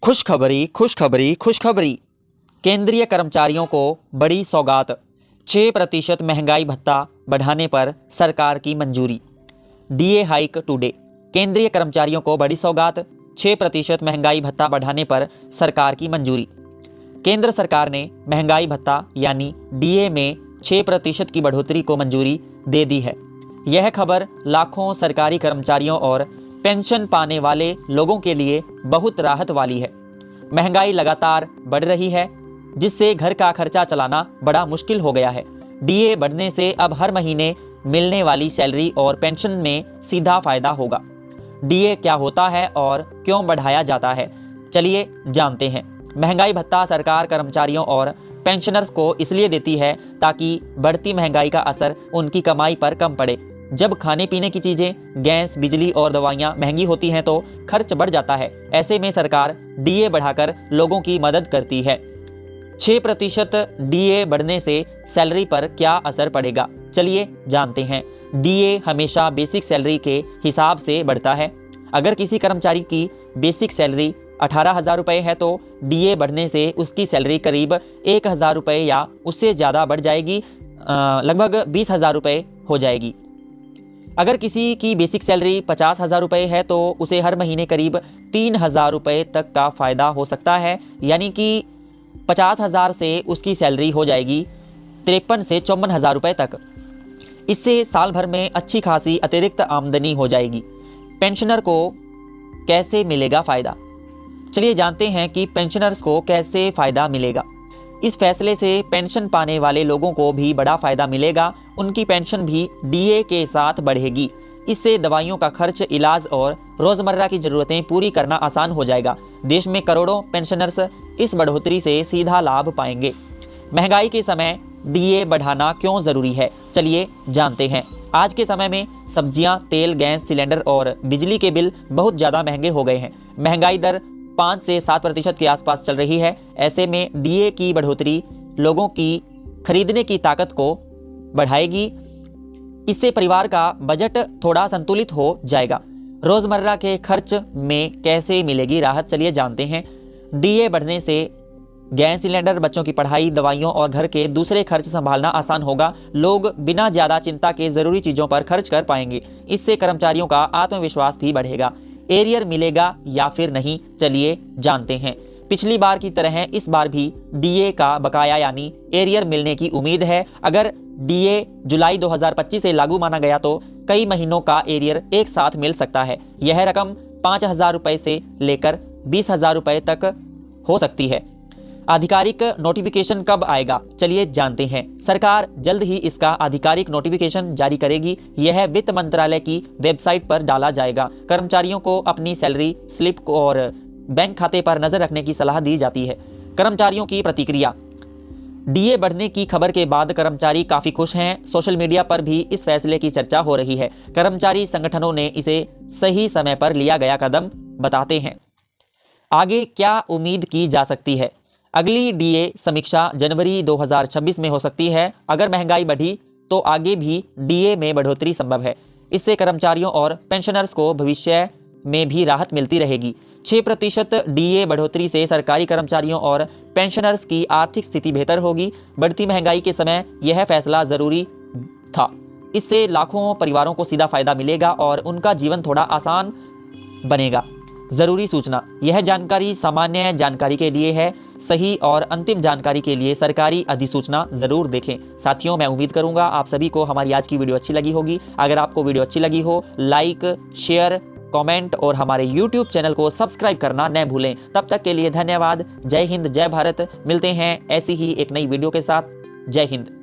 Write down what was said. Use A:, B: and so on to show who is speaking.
A: खुशखबरी खुशखबरी खुशखबरी। केंद्रीय कर्मचारियों को बड़ी सौगात। 6% महंगाई भत्ता बढ़ाने पर सरकार की मंजूरी। DA hike today. केंद्रीय कर्मचारियों को बड़ी सौगात। 6% महंगाई भत्ता बढ़ाने पर सरकार की मंजूरी। केंद्र सरकार ने महंगाई भत्ता यानी डीए में 6% की बढ़ोतरी को मंजूरी दे दी है। यह खबर लाखों सरकारी कर्मचारियों और पेंशन पाने वाले लोगों के लिए बहुत राहत वाली है। महंगाई लगातार बढ़ रही है, जिससे घर का खर्चा चलाना बड़ा मुश्किल हो गया है। डीए बढ़ने से अब हर महीने मिलने वाली सैलरी और पेंशन में सीधा फायदा होगा। डीए क्या होता है और क्यों बढ़ाया जाता है, चलिए जानते हैं। महंगाई भत्ता सरकार कर्मचारियों और पेंशनर्स को इसलिए देती है ताकि बढ़ती महंगाई का असर उनकी कमाई पर कम पड़े। जब खाने पीने की चीज़ें, गैस, बिजली और दवाइयाँ महंगी होती हैं तो खर्च बढ़ जाता है। ऐसे में सरकार डीए बढ़ाकर लोगों की मदद करती है। 6% डीए बढ़ने से सैलरी पर क्या असर पड़ेगा, चलिए जानते हैं। डीए हमेशा बेसिक सैलरी के हिसाब से बढ़ता है। अगर किसी कर्मचारी की बेसिक सैलरी 18,000 रुपये है तो डीए बढ़ने से उसकी सैलरी करीब 1,000 रुपये या उससे ज़्यादा बढ़ जाएगी, लगभग 20,000 रुपये हो जाएगी। अगर किसी की बेसिक सैलरी 50,000 रुपये है तो उसे हर महीने करीब 3,000 रुपये तक का फ़ायदा हो सकता है, यानी कि 50,000 से उसकी सैलरी हो जाएगी 53 से 54,000 रुपये तक। इससे साल भर में अच्छी खासी अतिरिक्त आमदनी हो जाएगी। पेंशनर को कैसे मिलेगा फ़ायदा, चलिए जानते हैं कि पेंशनर्स को कैसे फ़ायदा मिलेगा। इस फैसले से पेंशन पाने वाले लोगों को भी बड़ा फ़ायदा मिलेगा। उनकी पेंशन भी डीए के साथ बढ़ेगी। इससे दवाइयों का खर्च, इलाज और रोज़मर्रा की ज़रूरतें पूरी करना आसान हो जाएगा। देश में करोड़ों पेंशनर्स इस बढ़ोतरी से सीधा लाभ पाएंगे। महंगाई के समय डीए बढ़ाना क्यों ज़रूरी है, चलिए जानते हैं। आज के समय में सब्जियां, तेल, गैस सिलेंडर और बिजली के बिल बहुत ज़्यादा महंगे हो गए हैं। महंगाई दर 5 से 7% के आसपास चल रही है। ऐसे में डीए की बढ़ोतरी लोगों की खरीदने की ताकत को बढ़ाएगी। इससे परिवार का बजट थोड़ा संतुलित हो जाएगा। रोज़मर्रा के खर्च में कैसे मिलेगी राहत, चलिए जानते हैं। डीए बढ़ने से गैस सिलेंडर, बच्चों की पढ़ाई, दवाइयों और घर के दूसरे खर्च संभालना आसान होगा। लोग बिना ज़्यादा चिंता के ज़रूरी चीज़ों पर खर्च कर पाएंगे। इससे कर्मचारियों का आत्मविश्वास भी बढ़ेगा। एरियर मिलेगा या फिर नहीं, चलिए जानते हैं। पिछली बार की तरह इस बार भी डीए का बकाया यानी एरियर मिलने की उम्मीद है। अगर डीए जुलाई 2025 से लागू माना गया तो कई महीनों का एरियर एक साथ मिल सकता है। यह रकम 5,000 रुपये से लेकर 20,000 रुपये तक हो सकती है। आधिकारिक नोटिफिकेशन कब आएगा, चलिए जानते हैं। सरकार जल्द ही इसका आधिकारिक नोटिफिकेशन जारी करेगी। यह वित्त मंत्रालय की वेबसाइट पर डाला जाएगा। कर्मचारियों को अपनी सैलरी स्लिप और बैंक खाते पर नजर रखने की सलाह दी जाती है। कर्मचारियों की प्रतिक्रिया। डीए बढ़ने की खबर के बाद कर्मचारी काफ़ी खुश हैं। सोशल मीडिया पर भी इस फैसले की चर्चा हो रही है। कर्मचारी संगठनों ने इसे सही समय पर लिया गया कदम बताते हैं। आगे क्या उम्मीद की जा सकती है? अगली डीए समीक्षा जनवरी 2026 में हो सकती है। अगर महंगाई बढ़ी तो आगे भी डीए में बढ़ोतरी संभव है। इससे कर्मचारियों और पेंशनर्स को भविष्य में भी राहत मिलती रहेगी। 6% डीए बढ़ोतरी से सरकारी कर्मचारियों और पेंशनर्स की आर्थिक स्थिति बेहतर होगी। बढ़ती महंगाई के समय यह फैसला ज़रूरी था। इससे लाखों परिवारों को सीधा फायदा मिलेगा और उनका जीवन थोड़ा आसान बनेगा। ज़रूरी सूचना, यह जानकारी सामान्य जानकारी के लिए है। सही और अंतिम जानकारी के लिए सरकारी अधिसूचना ज़रूर देखें। साथियों, मैं उम्मीद करूंगा आप सभी को हमारी आज की वीडियो अच्छी लगी होगी। अगर आपको वीडियो अच्छी लगी हो, लाइक, शेयर, कमेंट और हमारे YouTube चैनल को सब्सक्राइब करना न भूलें। तब तक के लिए धन्यवाद। जय हिंद, जय भारत। मिलते हैं ऐसी ही एक नई वीडियो के साथ। जय हिंद।